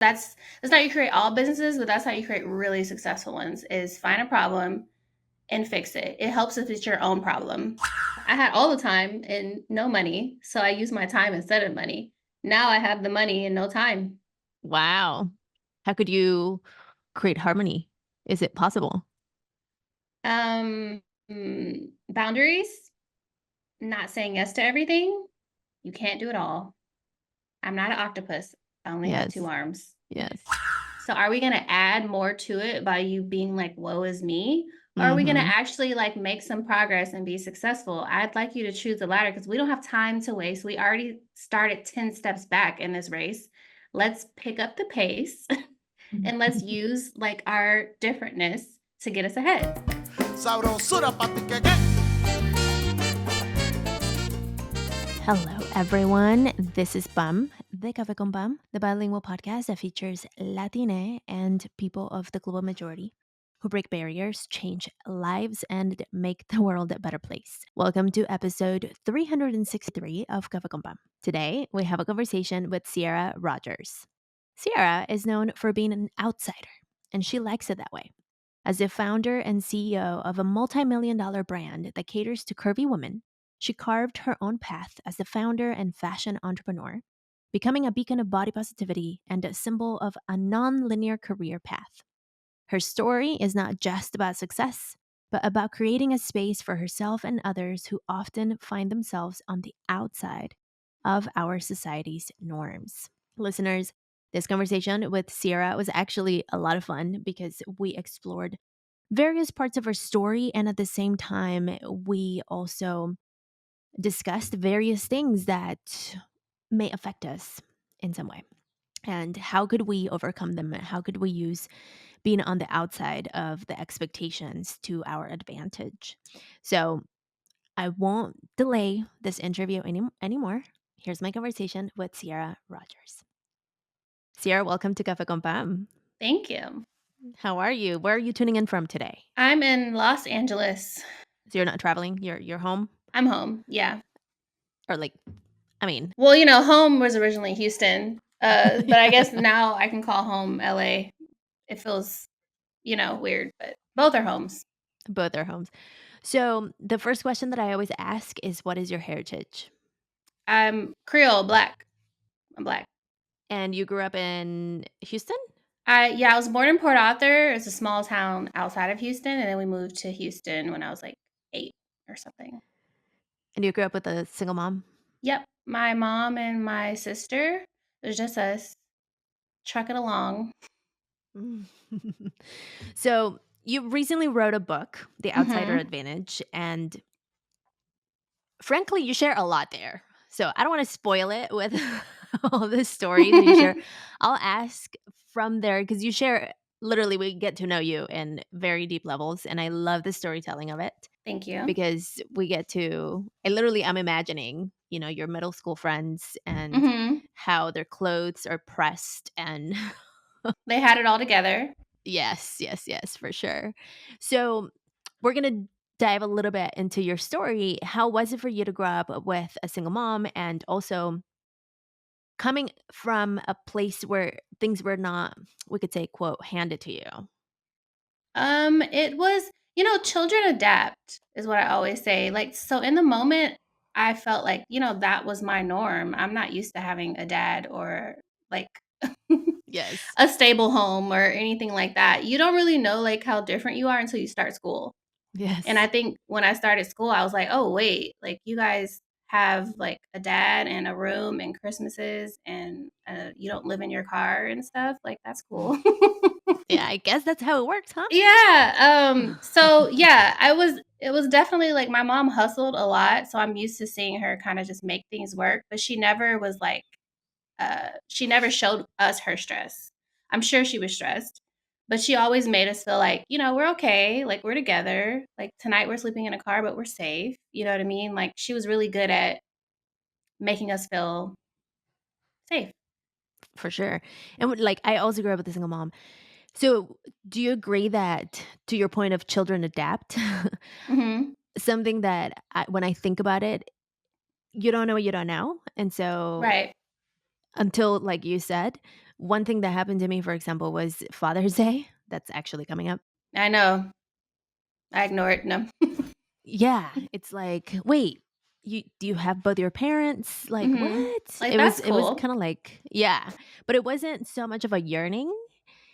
That's how you create all businesses, but that's how you create really successful ones is find a problem and fix it. It helps if it's your own problem. I had all the time and no money, so I used my time instead of money. Now I have the money and no time. Wow. How could you create harmony? Is it possible? Boundaries, not saying yes to everything. You can't do it all. I'm not an octopus. I only have two Yes. arms. Yes. So are we going to add more to it by you being like, woe is me? Or are we going to Mhm. actually like make some progress and be successful? I'd like you to choose the latter because we don't have time to waste. We already started 10 steps back in this race. Let's pick up the pace and let's use like our differentness to get us ahead. Sabrosura pa' tu que. Hello, everyone. This is Bum, the Café con Bum, the bilingual podcast that features Latine and people of the global majority who break barriers, change lives, and make the world a better place. Welcome to episode 363 of Café con Bum. Today, we have a conversation with Ciera Rogers. Ciera is known for being an outsider, and she likes it that way. As the founder and CEO of a multi-million-dollar brand that caters to curvy women, she carved her own path as the founder and fashion entrepreneur, becoming a beacon of body positivity and a symbol of a non-linear career path. Her story is not just about success, but about creating a space for herself and others who often find themselves on the outside of our society's norms. Listeners, this conversation with Ciera was actually a lot of fun because we explored various parts of her story, and at the same time, we also discussed various things that may affect us in some way. And how could we overcome them? How could we use being on the outside of the expectations to our advantage? So I won't delay this interview anymore. Here's my conversation with Ciera Rogers. Ciera, welcome to Cafe con Pam. Thank you. How are you? Where are you tuning in from today? I'm in Los Angeles. So you're not traveling? You're home? I'm home. Yeah. Or like, I mean, Well, home was originally Houston. But I guess yeah. now I can call home LA. It feels, weird, but both are homes. Both are homes. So the first question that I always ask is, what is your heritage? I'm Creole, black. I'm black. And you grew up in Houston? I was born in Port Arthur. It's a small town outside of Houston, and then we moved to Houston when I was like 8 or something. And you grew up with a single mom? Yep, my mom and my sister. It was just us trucking along. Mm. So you recently wrote a book, The Outsider Mhm. Advantage, and frankly, you share a lot there. So I don't want to spoil it with all the stories that you share. I'll ask from there because you share literally, we get to know you in very deep levels. And I love the storytelling of it Thank you. because we get to, I'm imagining, your middle school friends and Mhm. how their clothes are pressed and They had it all together. yes, yes, yes, for sure. So we're going to dive a little bit into your story. How was it for you to grow up with a single mom and also coming from a place where things were not, we could say, quote, handed to you? It was, children adapt is what I always say. Like, so in the moment, I felt like, that was my norm. I'm not used to having a dad or like Yes. a stable home or anything like that. You don't really know like how different you are until you start school. And I Yes. think when I started school, I was like, "Oh, wait, like you guys have like a dad and a room and Christmases and you don't live in your car and stuff. Like that's cool." Yeah, I guess that's how it works, huh? Yeah, so yeah, it was definitely like my mom hustled a lot, so I'm used to seeing her kinda just make things work, but she never was like, she never showed us her stress. I'm sure she was stressed, but she always made us feel like, we're okay, like, we're together, like, tonight we're sleeping in a car, but we're safe, you know what I mean? Like, she was really good at making us feel safe. For sure. And like, I also grew up with a single mom. So do you agree that, to your point of children adapt, Mhm. something that when I think about it, you don't know what you don't know. And so Right. until, like you said, One thing that happened to me, for example, was Father's Day. That's actually coming up. I know. I ignore it. No. Yeah, it's like, "Wait, do you have both your parents?" Like, Mhm. "What?" Like, It was that's it was cool. kinda like yeah, but it wasn't so much of a yearning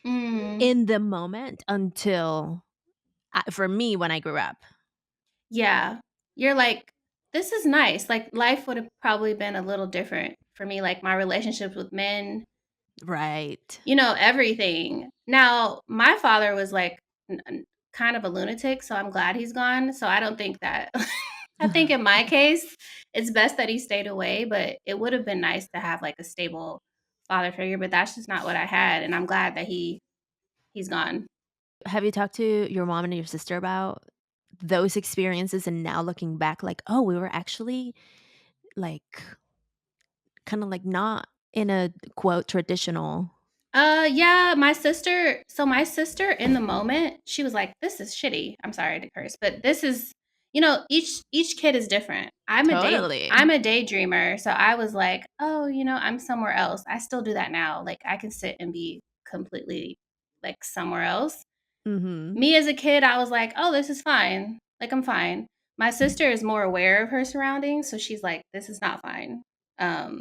Mm. in the moment until for me, when I grew up. Yeah. You're like, "This is nice." Like, life would have probably been a little different for me, like, my relationships with men, Right. everything. Now, my father was, like, kind of a lunatic, so I'm glad he's gone, so I don't think that I think in my case, it's best that he stayed away, but it would have been nice to have, like, a stable father figure, but that's just not what I had, and I'm glad that he's gone. Have you talked to your mom and your sister about those experiences and now looking back like, "Oh, we were actually, like, kinda, like, not in a, quote, traditional." Yeah, my sister in the moment, she was like, "This is shitty." I'm sorry to curse, but this is each kid is different. I'm Totally. a daydreamer, so I was like, "Oh, I'm somewhere else." I still do that now. Like, I can sit and be completely, like, somewhere else. Mhm. Me as a kid, I was like, "Oh, this is fine. Like, I'm fine." My sister is more aware of her surroundings, so she's like, "This is not fine."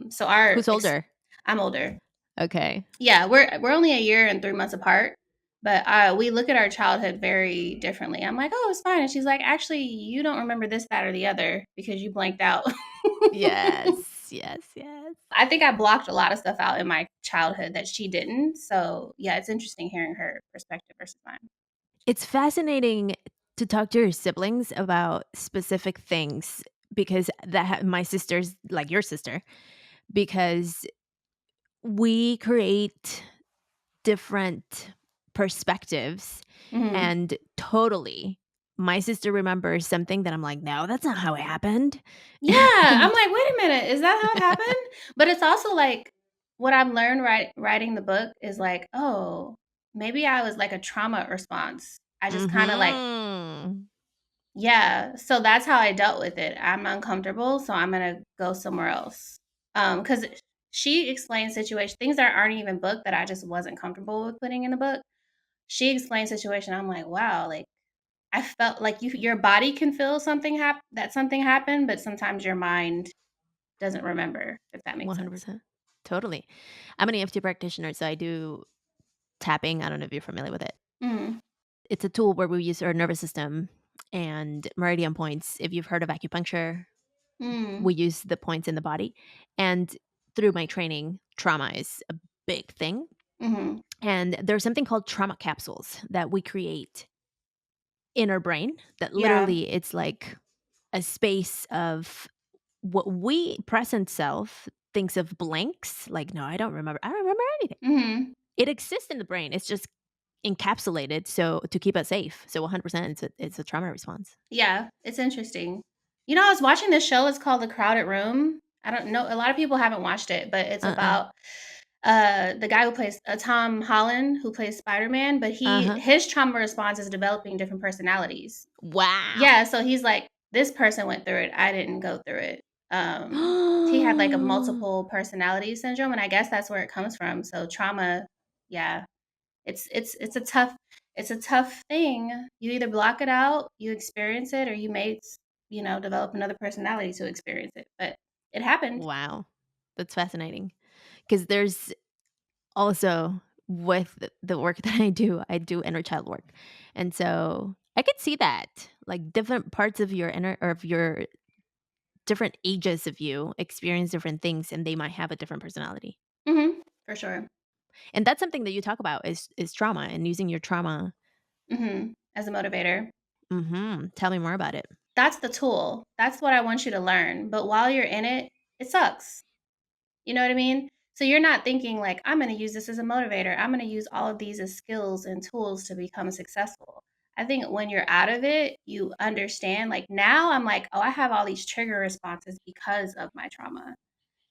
So Who's older? I'm older. Okay. Yeah, we're only a year and 3 months apart, but, we look at our childhood very differently. I'm like, "Oh, it's fine," and she's like, "Actually, you don't remember this, that, or the other because you blanked out." Yes. Yes, yes. I think I blocked a lot of stuff out in my childhood that she didn't, so, yeah, it's interesting hearing her perspective versus mine. It's fascinating to talk to your siblings about specific things because my sister's like your sister, because we create different perspectives Mhm. and totally my sister remembers something that I'm like, "No, that's not how it happened." Yeah, I'm And like, "Wait a minute, is that how it happened?" But it's also like, what I've learned writing the book is like, "Oh, maybe I was like a trauma response." I just kinda like mhm. yeah, so that's how I dealt with it. I'm uncomfortable, so I'm gonna go somewhere else. Because she explained situation things that aren't even book that I just wasn't comfortable with putting in the book. She explained situation, I'm like, "Wow," like, I felt like your body can feel that something happened, but sometimes your mind doesn't remember, if that makes sense. 100%. Totally. I'm an EFT practitioner, so I do tapping. I don't know if you're familiar with it. Mhm, It's a tool where we use our nervous system and meridian points. If you've heard of acupuncture, mm, we use the points in the body. And through my training, trauma is a big thing. mhm, And there's something called trauma capsules that we create in our brain that yeah, literally it's like a space of what we present self thinks of blanks. Like, no, I don't remember. I don't remember anything. mhm, It exists in the brain. It's just encapsulated so to keep us safe. So 100% it's a trauma response. yeah, it's interesting. I was watching this show, it's called The Crowded Room. I don't know, a lot of people haven't watched it, but it's Uh-uh. about, the guy who plays Tom Holland, who plays Spider-Man, but Uh-huh. his trauma response is developing different personalities. Wow. Yeah, so he's like, "This person went through it, I didn't go through it." He had, like, a multiple personality syndrome, and I guess that's where it comes from, so trauma yeah, it's a tough thing. You either block it out, you experience it, or you may develop another personality to experience it, but it happened. Wow. That's fascinating. Because there's also with the work that I do inner child work. And so I could see that, like different parts of your inner or of your different ages of you experience different things and they might have a different personality. Mhm, for sure. And that's something that you talk about is trauma and using your trauma. Mhm, as a motivator. Mhm. Tell me more about it. That's the tool. That's what I want you to learn, but while you're in it, it sucks. You know what I mean? So you're not thinking like, "I'm gonna use this as a motivator. I'm gonna use all of these as skills and tools to become successful." I think when you're out of it, you understand, like, now I'm like, "Oh, I have all these trigger responses because of my trauma."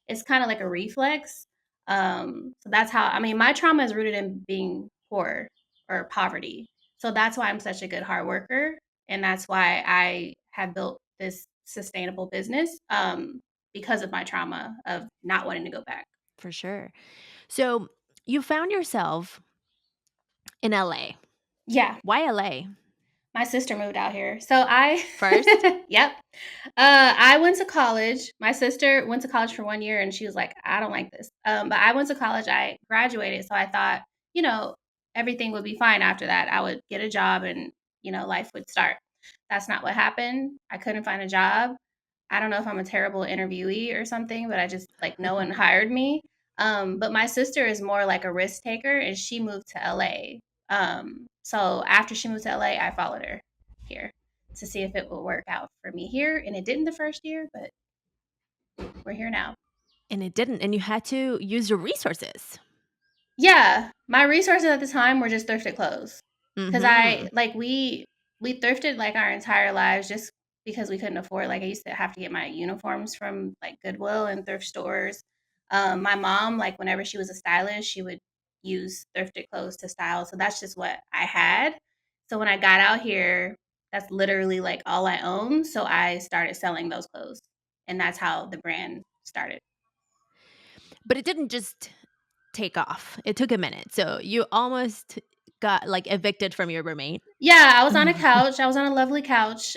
It's kinda like a reflex. So that's how I mean, my trauma is rooted in being poor or poverty. So that's why I'm such a good hard worker, and that's why I have built this sustainable business, because of my trauma of not wanting to go back. For sure. So You found yourself in LA. Yeah. Why LA? My sister moved out here. So I First? Yep. I went to college. My sister went to college for 1 year, and she was like, "I don't like this." But I went to college, I graduated, so I thought, you know, everything would be fine after that. I would get a job and, life would start. That's not what happened. I couldn't find a job. I don't know if I'm a terrible interviewee or something, but I just like, no one hired me. But my sister is more like a risk taker, and she moved to LA. So after she moved to LA, I followed her here to see if it would work out for me here. And it didn't the first year, but we're here now. And it didn't, and you had to use your resources. Yeah, my resources at the time were just thrifted clothes. 'Cause Mhm. we thrifted, like, our entire lives just because we couldn't afford like, I used to have to get my uniforms from, like, Goodwill and thrift stores. My mom, like, whenever she was a stylist, she would use thrifted clothes to style, so that's just what I had. So when I got out here, that's literally, like, all I own, so I started selling those clothes, and that's how the brand started. But it didn't just take off. It took a minute. So you almost got, like, evicted from your roommate. Yeah, I was on a couch. I was on a lovely couch,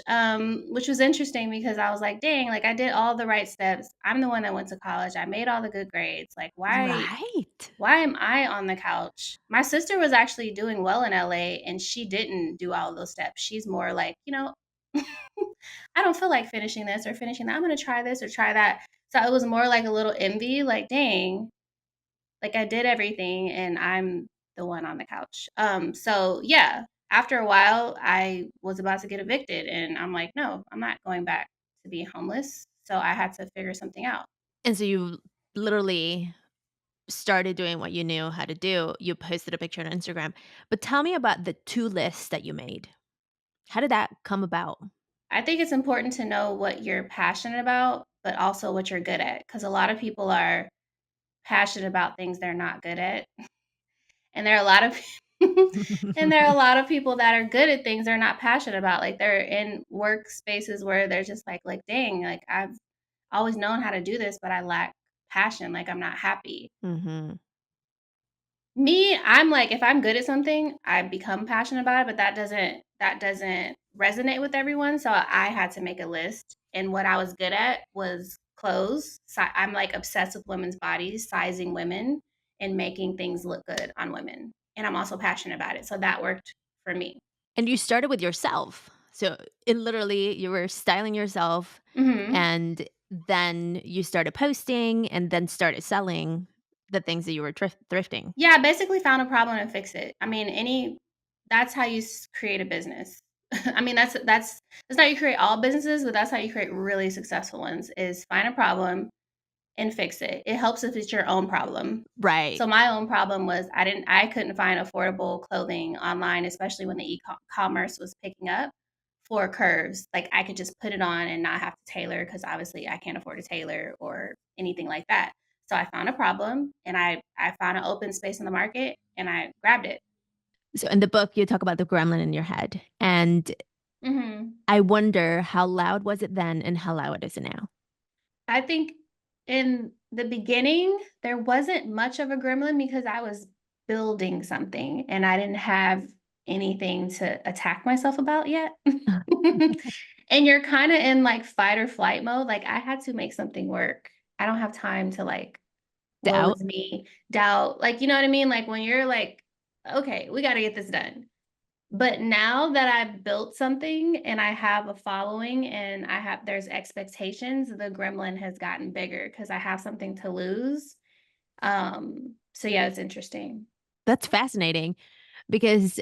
which was interesting because I was like, "Dang, like I did all the right steps. I'm the one that went to college. I made all the good grades. Like, Right. why am I on the couch?" My sister was actually doing well in LA and she didn't do all those steps. She's more like, I don't feel like finishing this or finishing that. I'm gonna try this or try that. So it was more like a little envy, like, dang, like, I did everything and I'm the one on the couch. So yeah, after a while, I was about to get evicted and I'm like, "No, I'm not going back to be homeless." So I had to figure something out. And so you literally started doing what you knew how to do. You posted a picture on Instagram. But tell me about the 2 lists that you made. How did that come about? I think it's important to know what you're passionate about, but also what you're good at, because a lot of people are passionate about things they're not good at. And there are a lot of and there are a lot of people that are good at things they're not passionate about. Like they're in workspaces where they're just like, dang, like I've always known how to do this, but I lack passion. Like I'm not happy. Mhm. Me, I'm like, if I'm good at something, I become passionate about it, but that doesn't resonate with everyone. So I had to make a list. And what I was good at was clothes. I'm like obsessed with women's bodies, sizing women and making things look good on women. And I'm also passionate about it. So that worked for me. And you started with yourself. So it literally you were styling yourself, Mhm. and then you started posting and then started selling the things that you were thrifting. Yeah, I basically found a problem and fix it. I mean, that's how you create a business. I mean, that's how you create all businesses, but that's how you create really successful ones is find a problem and fix it. It helps if it's your own problem. Right. So my own problem was I couldn't find affordable clothing online, especially when the commerce was picking up for curves. Like I could just put it on and not have to tailor because obviously I can't afford a tailor or anything like that. So I found a problem and I found an open space in the market and I grabbed it. So in the book, you talk about the gremlin in your head, and Mhm. I wonder how loud was it then and how loud is it now? I think in the beginning, there wasn't much of a gremlin because I was building something and I didn't have anything to attack myself about yet. And you're kind of in like fight or flight mode. Like I had to make something work. I don't have time to like, woe Doubt? is me, doubt. Like, you know what I mean? Like when you're like, okay, we got to get this done. But now that I've built something and I have a following and there's expectations, the gremlin has gotten bigger because I have something to lose. So yeah, it's interesting. That's fascinating because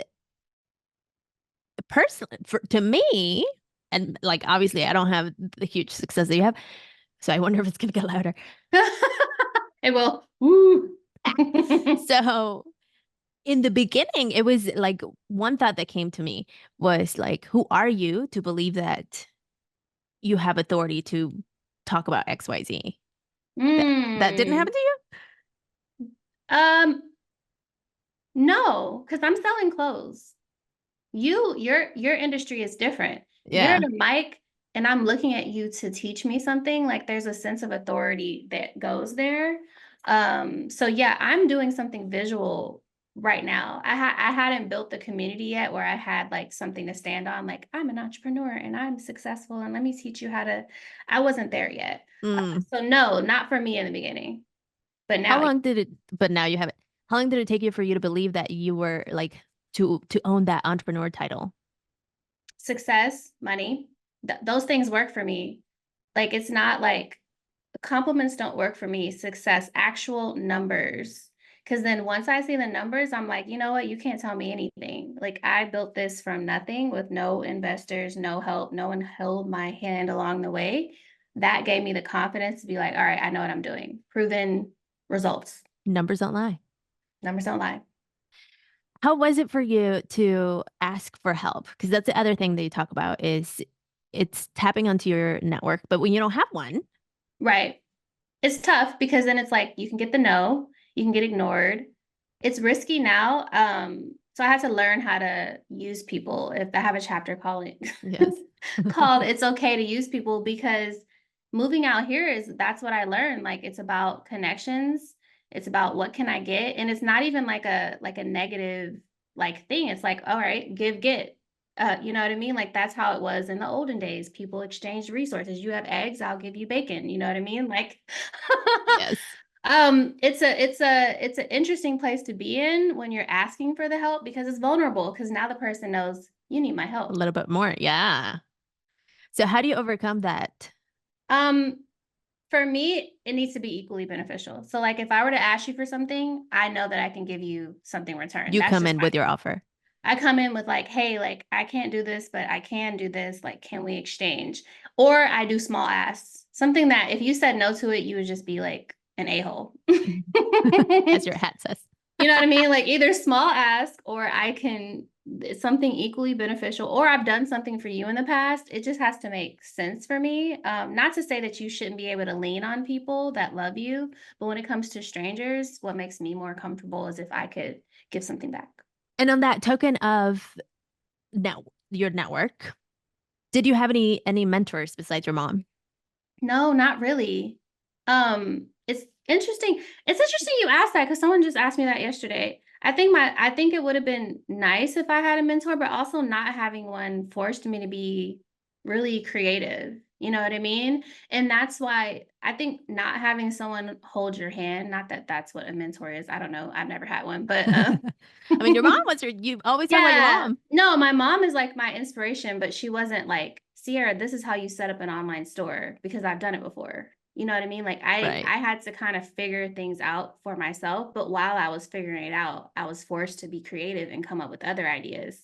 personally, to me, and like obviously I don't have the huge success that you have, so I wonder if it's gonna get louder. It will. Woo. So in the beginning, it was like one thought that came to me was like, who are you to believe that you have authority to talk about XYZ? That didn't Mm. happen to you? Um, no, because I'm selling clothes. Your industry is different. You get Yeah. on a mic and I'm looking at you to teach me something, like there's a sense of authority that goes there. So yeah, I'm doing something visual right now. I hadn't built the community yet where I had like something to stand on, like I'm an entrepreneur and I'm successful and let me teach you how to. I wasn't there yet. Mm. So no, not for me in the beginning, but How now long did it, but now you have it. How long did it take you for you to believe that you were like to own that entrepreneur title? success, money, those things work for me. Like it's not like compliments don't work for me. Success, actual numbers. Because then once I see the numbers, I'm like, you know what? You can't tell me anything. Like I built this from nothing with no investors, no help. No one held my hand along the way. That gave me the confidence to be like, all right, I know what I'm doing. Proven results. Numbers don't lie. Numbers don't lie. How was it for you to ask for help? Because that's the other thing that you talk about is it's tapping onto your network, but when you don't have one, Right. It's tough because then it's like you can get the no, you can get ignored. It's risky now. So I had to learn how to use people. If I have a chapter calling yes. called "It's Okay to Use People," because moving out here is that's what I learned. Like it's about connections. It's about what can I get, and it's not even like a negative like thing. It's like all right, give get. You know what I mean? Like that's how it was in the olden days. People exchanged resources. You have eggs, I'll give you bacon. You know what I mean? Like, Yes. it's an interesting place to be in when you're asking for the help because it's vulnerable. Because now the person knows you need my A help. little bit more. Yeah. So how do you overcome that? Um, for me, it needs to be equally beneficial. So, like, if I were to ask you for something, I know that I can give you something in return. You That's come just in my with your offer. I come in with like, hey, like I can't do this, but I can do this. Like, can we exchange? Or I do small asks. Something that if you said no to it, you would just be like an a-hole. As your hat says. You know what I mean? Like either small ask or I can it's something equally beneficial or I've done something for you in the past. It just has to make sense for me. Not to say that you shouldn't be able to lean on people that love you, but when it comes to strangers, what makes me more comfortable is if I could give something back. And on that token of now your network, did you have any mentors besides your mom? No, not really. It's interesting. It's interesting you asked that because someone just asked me that yesterday. I think it would have been nice if I had a mentor, but also not having one forced me to be really creative. You know what I mean? And that's why I think not having someone hold your hand, not that that's what a mentor is. I don't know. I've never had one, but I mean, your mom was your, you always talk about your yeah. mom. No, my mom is like my inspiration, but she wasn't like, Ciera, this is how you set up an online store because I've done it before. You know what I mean? Like Right. I had to kind of figure things out for myself, but while I was figuring it out, I was forced to be creative and come up with other ideas.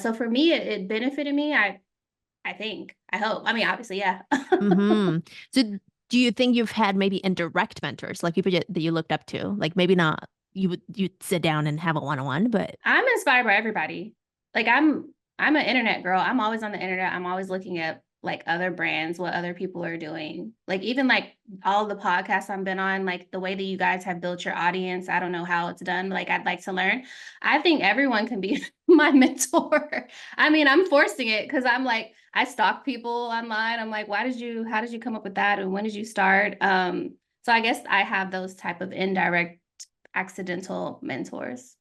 So for me, it benefited me. I think. I hope. I mean, obviously, yeah. Hmm. So do you think you've had maybe indirect mentors, like people that you looked up to? Like maybe not you'd sit down and have a one-on-one, but I'm inspired by everybody. Like I'm an internet girl. I'm always on the internet. I'm always looking at like other brands, what other people are doing. Like even like all the podcasts I've been on, like the way that you guys have built your audience. I don't know how it's done. Like I'd like to learn. I think everyone can be my mentor. I mean, I'm forcing it because I'm like, I stalk people online. I'm like, how did you come up with that? And when did you start? So I guess I have those type of indirect accidental mentors.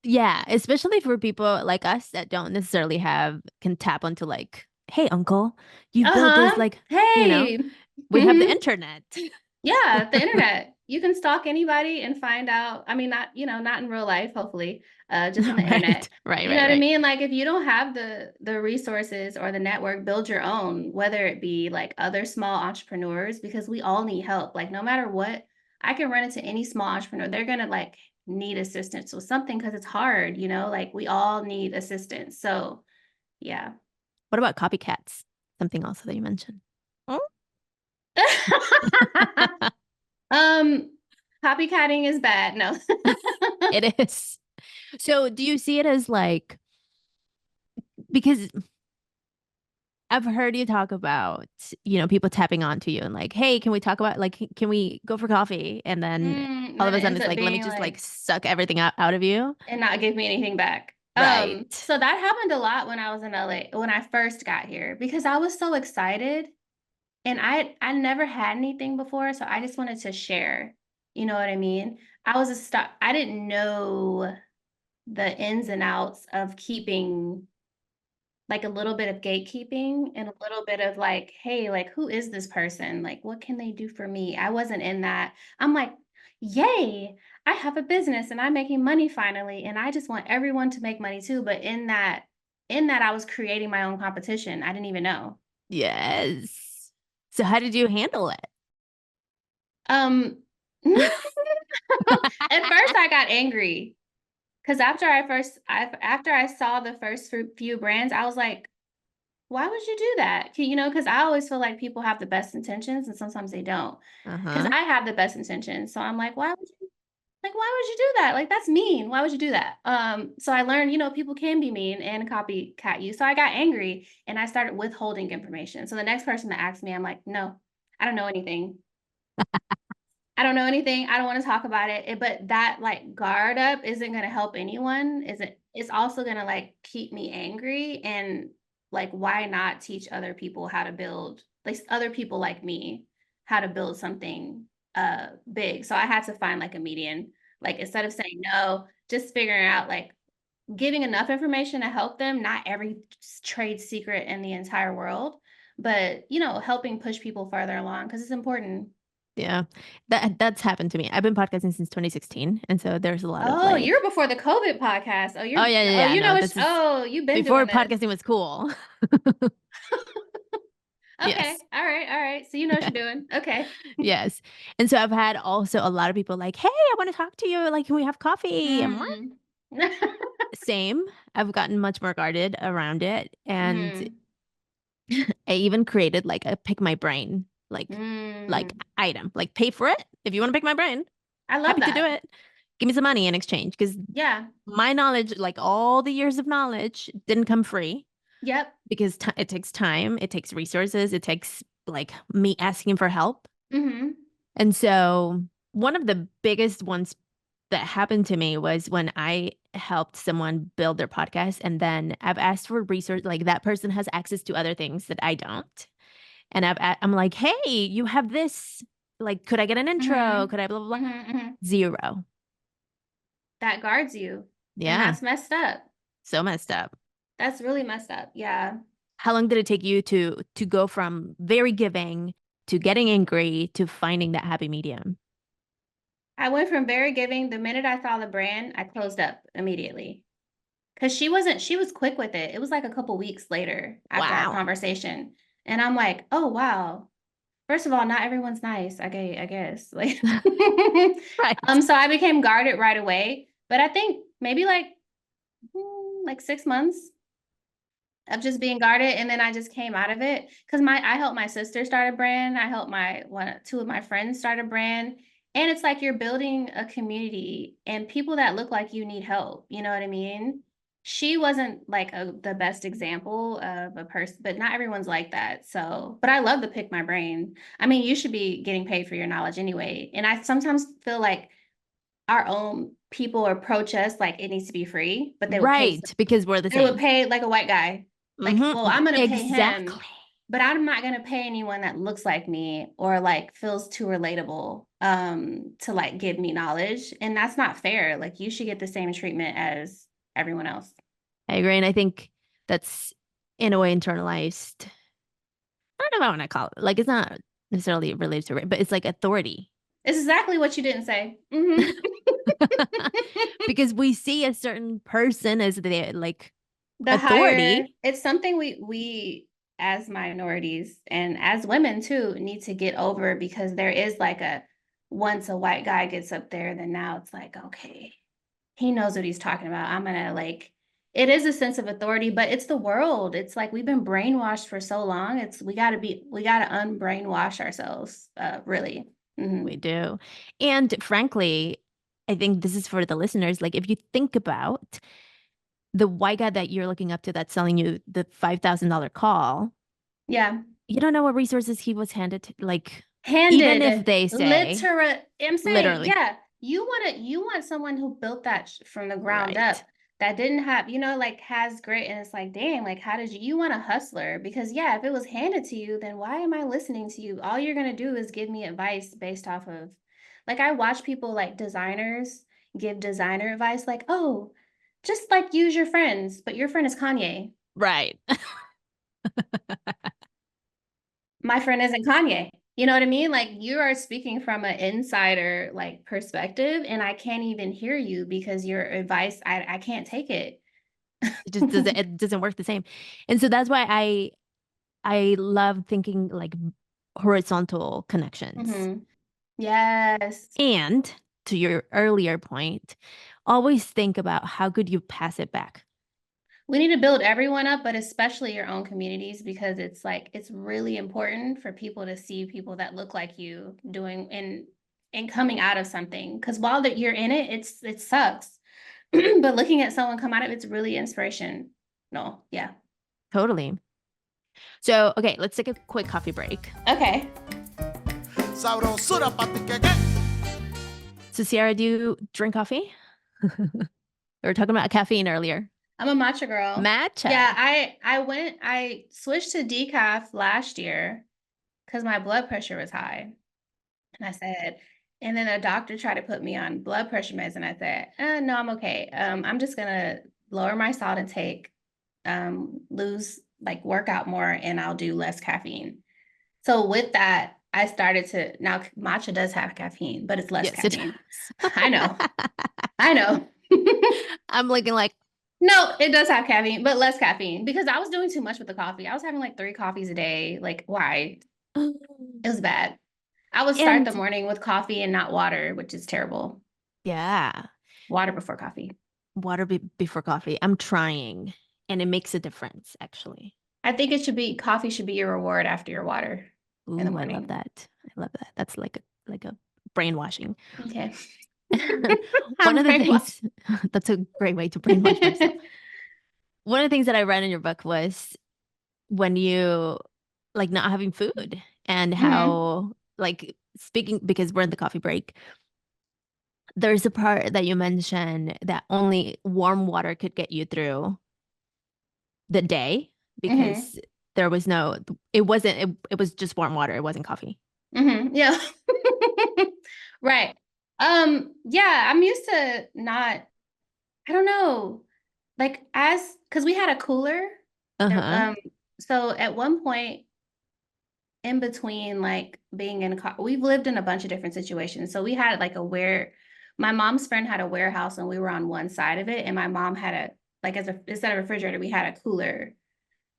yeah, especially for people like us that don't necessarily have can tap onto like, hey, uncle, you built this Uh-huh. like, you know, Hey. we have the Mhm. internet. Yeah, the internet. You can stalk anybody and find out. I mean, not, not in real life, hopefully, just on the internet. Right. Right, You know right, what I right. mean? Like if you don't have the resources or the network, build your own, whether it be like other small entrepreneurs, because we all need help. Like no matter what, I can run into any small entrepreneur. They're gonna like need assistance with something because it's hard, like we all need assistance. So yeah. What about copycats? Something also that you mentioned. Oh. Um, copycatting is bad. No. It is. So do you see it as like because I've heard you talk about, people tapping onto you and like, hey, can we talk about like can we go for coffee? And then all of Then a it sudden ends it's up like, let me being just like like suck everything out of you. and not give me anything back. Right. So that happened a lot when I was in LA when I first got here because I was so excited and I never had anything before, so I just wanted to share. You know what I mean? I didn't know the ins and outs of keeping like a little bit of gatekeeping and a little bit of like, hey, like, who is this person? Like, what can they do for me? I wasn't in that. I'm like, yay, I have a business and I'm making money finally. And I just want everyone to make money too. But in that I was creating my own competition. I didn't even know. Yes. So how did you handle it? Um at first I got angry because after I saw the first few brands, I was like, why would you do that? Because I always feel like people have the best intentions and sometimes they don't. Because Uh-huh. I have the best intentions. So I'm like, why would you do that? Like, that's mean. Why would you do that? So I learned, people can be mean and copycat you. So I got angry and I started withholding information. So the next person that asked me, I'm like, no, I don't know anything. I don't know anything. I don't wanna talk about it, but that, like, guard up isn't gonna help anyone, it's also gonna, like, keep me angry and, like, why not teach other people how to build other people like me, how to build something, big, so I had to find, like, a median, like, instead of saying no, just figuring out, like, giving enough information to help them, not every trade secret in the entire world, but, helping push people farther along because it's important. Yeah. That's happened to me. I've been podcasting since 2016, and so there's a lot of Oh, like, you're before the COVID podcast. oh yeah, yeah, Oh, yeah. No, this is you've been before doing this. podcasting was cool. Okay. Yes. All right. All right. So you know what you're doing. Okay. Yes. And so I've had also a lot of people like, "Hey, I want to talk to you. Like, can we have coffee?" I'm like, Mm. "Same." I've gotten much more guarded around it, and Mhm. I even created like a pick my brain like Mm. item. Like, pay for it if you want to pick my brain. I love Happy to do that. it. Give me some money in exchange because Yeah. my knowledge, like all the years of knowledge, didn't come free Yep. because it takes time, it takes resources, it takes like me asking for help. Mhm. And so one of the biggest ones that happened to me was when I helped someone build their podcast, and then I've asked for resource like that person has access to other things that I don't. And I'm like, "Hey, you have this. Like, could I get an intro? Mhm. Could I blah blah blah?" Mhm. Mhm. 0. That guards you. And Yeah, that's messed up. so messed up. That's really messed up. Yeah. How long did it take you to go from very giving to getting angry to finding that happy medium? I went from very giving. The minute I saw the brand, I closed up immediately. 'Cause she was quick with it. It was, like, a couple weeks later after our Wow. conversation, and I'm like, "Oh, wow." First of all, not everyone's nice, I guess, like Right. so I became guarded right away, but I think maybe, like 6 months of just being guarded, and then I just came out of it because my I helped my sister start a brand, I helped my 2 of my friends start a brand, and it's like you're building a community, and people that look like you need help, you know what I mean? She wasn't like the best example of a person, but not everyone's like that, so but I love to pick my brain. I mean, you should be getting paid for your knowledge anyway, and I sometimes feel like our own people approach us like it needs to be free, but Right, because we're the they would same. pay like a white guy. Like, well, Mhm. I'm gonna pay him, Exactly. but I'm not gonna pay anyone that looks like me or like feels too relatable to like give me knowledge. And that's not fair. Like you should get the same treatment as everyone else. I agree, and I think that's in a way internalized. I don't know if I wanna call it like, it's not necessarily related to it, but it's like authority. It's exactly what you didn't say. Hmm. Because we see a certain person as the, like, The higher authority. it's something we as minorities and as women too need to get over because there is like a once a white guy gets up there, then now it's like, okay, he knows what he's talking about. I'm gonna like it is a sense of authority, but it's the world. It's like we've been brainwashed for so long. We gotta unbrainwash ourselves, really. We Mhm. do. And frankly, I think this is for the listeners, like, if you think about the white guy that you're looking up to that's selling you the $5,000 call, Yeah. you don't know what resources he was handed to, like, even if Handed, they say I'm saying, literally. yeah, you want someone who built that from the ground Right. up that didn't have, like has grit and it's like, dang, like how did you want a hustler? Because yeah, if it was handed to you, then why am I listening to you? All you're gonna do is give me advice based off of Like I watch people like designers give designer advice like, "Oh, just like use your friends, but your friend is Kanye. Right. My friend isn't Kanye." You know what I mean? Like you are speaking from an insider like perspective and I can't even hear you because your advice I can't take it. It doesn't work the same. And so that's why I love thinking like horizontal connections. Mhm. Yes. And to your earlier point, always think about how could you pass it back. We need to build everyone up, but especially your own communities because it's like it's really important for people to see people that look like you doing and coming out of something. Because while that you're in it, it sucks. But looking at someone come out of it's really inspiration. No, yeah. Totally. So, okay, let's take a quick coffee break. Okay. Sabrosura pa' tu que que. So, Ciera, do you drink coffee? We were talking about caffeine earlier. I'm a matcha girl. Matcha. Yeah, I switched to decaf last year because my blood pressure was high. And I said, and then a doctor tried to put me on blood pressure meds, and I said, no, I'm okay. I'm just gonna lower my salt intake, lose like work out more, and I'll do less caffeine. So with that, I started to now matcha does have caffeine, but it's less Yes, it caffeine. does. I know, I know. I'm looking like, No, it does have caffeine, but less caffeine because I was doing too much with the coffee. I was having like 3 coffees a day. Like, why? It was bad. I would start the and morning with coffee and not water, which is terrible. yeah, Water before coffee. water before coffee. I'm trying, and it makes a difference, actually. I think it should be coffee should be your reward after your water in the Ooh, I love morning. that. I love that. That's like a brainwashing. Okay. One I'm of the brainwashed. things that's a great way to brainwash myself. One of the things that I read in your book was when you like not having food and Hmm. how like speaking because we're in the coffee break, there's a part that you mention that only warm water could get you through the day Hmm. because there was no it was just warm water, it wasn't coffee. Hmm. Yeah. Right. Yeah, I'm used to not, I don't know, like as because we had a cooler. uh, Uh-huh. Um, so at one point in between like being in we've lived in a bunch of different situations. So we had like my mom's friend had a warehouse and we were on one side of it, and my mom had a like as a instead of a refrigerator, we had a cooler.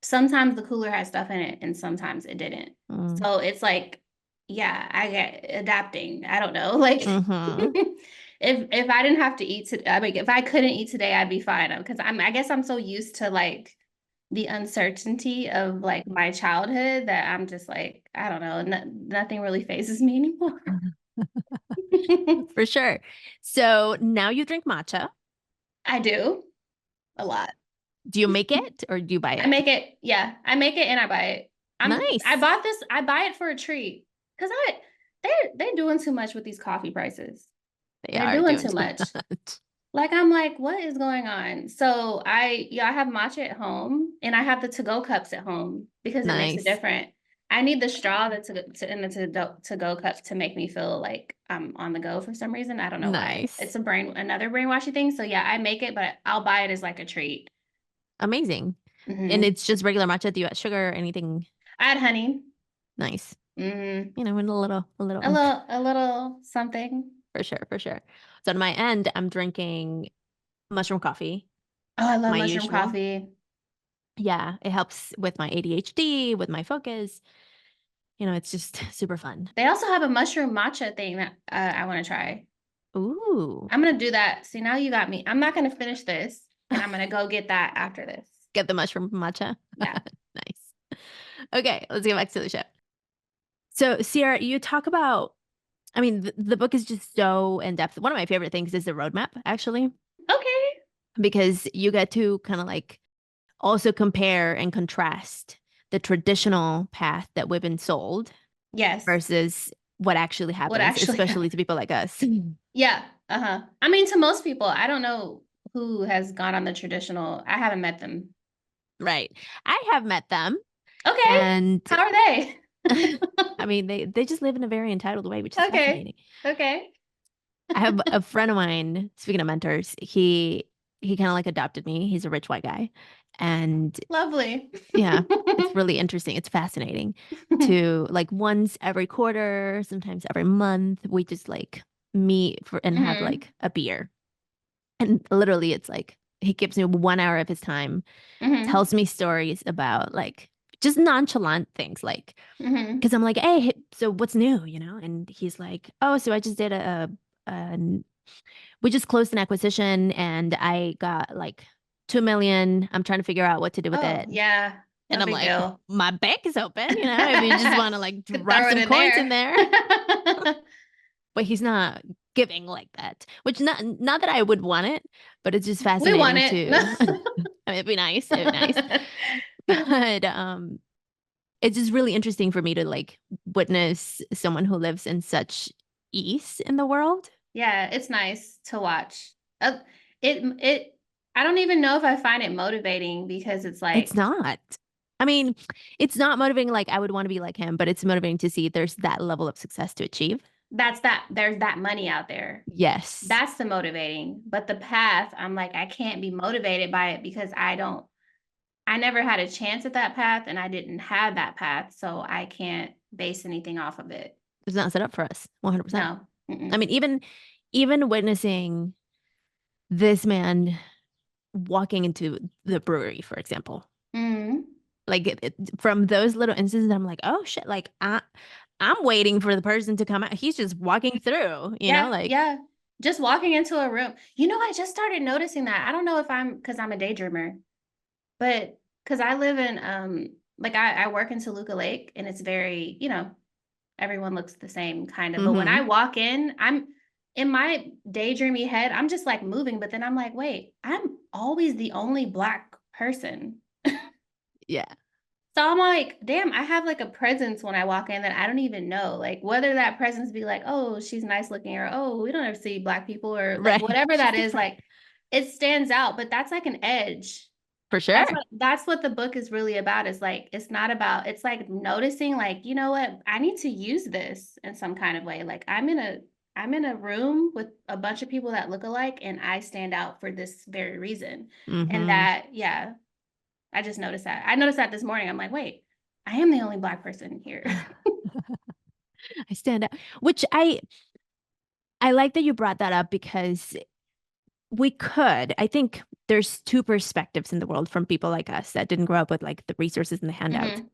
Sometimes the cooler had stuff in it and sometimes it didn't. Mm. So it's like, yeah, I get adapting. I don't know. Like Mm-hmm. if I didn't have to eat today, I mean if I couldn't eat today, I'd be fine. Because I guess I'm so used to like the uncertainty of like my childhood that I'm just like, I don't know, nothing really phases me anymore. For sure. So now you drink matcha. I do a lot. Do you make it or do you buy I it? make it, yeah, I make it and I buy it. Nice. I buy it for a treat because they're doing too much with these coffee prices. They They're are doing doing too too much. much. Like I'm like, what is going on? So I have matcha at home and I have the to-go cups at home because it makes it Nice. different. I need the straw in the to-go cup to make me feel like I'm on the go for some reason. I don't know why. Nice. It's another brainwashy thing. So yeah, I make it, but I'll buy it as like a treat. Amazing. And Hmm. it's just regular matcha. Do you add sugar or anything I add honey. nice? Hmm. You know, and a little oomph. A little something. For sure, for sure. So on my end, I'm drinking mushroom coffee, Oh, I love my mushroom usual. coffee. Yeah, it helps with my ADHD, with my focus. You know, it's just super fun. They also have a mushroom matcha thing that I want to try. Ooh. I'm gonna do that. See, now you got me. I'm not gonna finish this, and I'm gonna go get that after this. Get the mushroom matcha. Yeah. Nice. Okay, let's get back to the show. So, Sierra, you talk about, I mean, the book is just so in depth. One of my favorite things is the roadmap, actually, Okay. because you get to kind of like also compare and contrast the traditional path that we've been sold Yes. versus what actually What happens, actually especially happened? to people like us. Yeah. Uh-huh. I mean, to most people, I don't know who has gone on the traditional. I haven't met them. Right. I have met them Okay. and How are they? I mean, they just live in a very entitled way, which is Okay. fascinating. Okay. I have a friend of mine, speaking of mentors, he kind of like adopted me. He's a rich white guy. And Lovely. yeah, it's really interesting. It's fascinating to like once every quarter, sometimes every month, we just like meet for and have Mhm. like a beer. And literally it's like he gives me 1 hour of his time, Mhm. tells me stories about like just nonchalant things like Mhm. because I'm like, hey, so what's new, And he's like, oh, so I just did a we just closed an acquisition and I got like 2 million. I'm trying to figure out what to do with Oh, it. yeah. And No I'm big like, deal. my bank is open, if you just want to like Could drop throw it some in coins in there. there. But he's not giving like that, which not that I would want it, but it's just We want fascinating it. to I mean, it'd be nice. It'd be nice. But it's just really interesting for me to like witness someone who lives in such ease in the world. Yeah, it's nice to watch. It I don't even know if I find it motivating because it's It's like not. I mean, it's not motivating like I would want to be like him, but it's motivating to see there's that level of success to achieve. there's that money out there. Yes. That's the motivating. But the path, I'm like, I can't be motivated by it because I never had a chance at that path and I didn't have that path. So I can't base anything off of it. It's not set up for us 100%. No. I Mm-mm. mean, even witnessing this man walking into the brewery, for example, Mm. like from those little instances, I'm like, oh shit, like I'm waiting for the person to come out. He's just walking through, Yeah, like, yeah. Just walking into a room. I just started noticing that. I don't know if because I'm a daydreamer, but because I live in like I work in Toluca Lake and it's very, everyone looks the same kind of. But when I mm-hmm. walk in, I'm in my daydreamy head, I'm just like moving, but then I'm like, wait, I'm always the only Black person. Yeah, So I'm like, damn, I have like a presence when I walk in that I don't even know. Like whether that presence be like, oh, she's nice looking, or oh, we don't ever see Black people, or like right. whatever She's that is, different like it stands out. But that's like an edge. for That's sure. what the book is really about. Is like it's not about it's like noticing, like, you know what, I need to use this in some kind of way. Like I'm in a room with a bunch of people that look alike and I stand out for this very reason. And Mm-hmm. that, yeah, I just noticed that. I noticed that this morning. I'm like, wait, I am the only Black person here. I stand out, which I like that you brought that up because I think there's two perspectives in the world from people like us that didn't grow up with like the resources and the handouts. Hmm.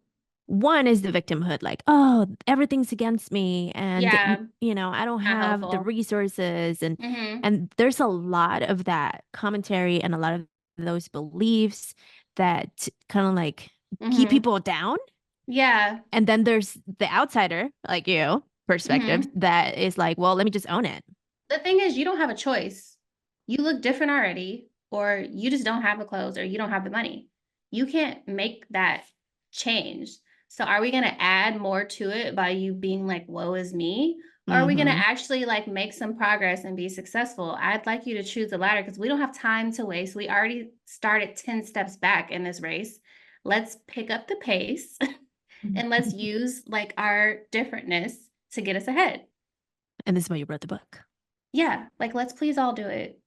One is the victimhood, like, oh, everything's against me and Yeah, I don't not have the helpful. resources Hmm. and there's a lot of that commentary and a lot of those beliefs that kind of like keep Hmm. people down. Yeah. And then there's the outsider, like you, perspective Hmm. that is like, well, let me just own it. The thing is, you don't have a choice. You look different already, or you just don't have the clothes, or you don't have the money. You can't make that change. So, are we going to add more to it by you being like, woe is me? Or are we going to Mm-hmm. actually like make some progress and be successful? I'd like you to choose the latter because we don't have time to waste. We already started 10 steps back in this race. Let's pick up the pace and let's use like our differentness to get us ahead. And this is why you wrote the book. Yeah, like let's please all do it.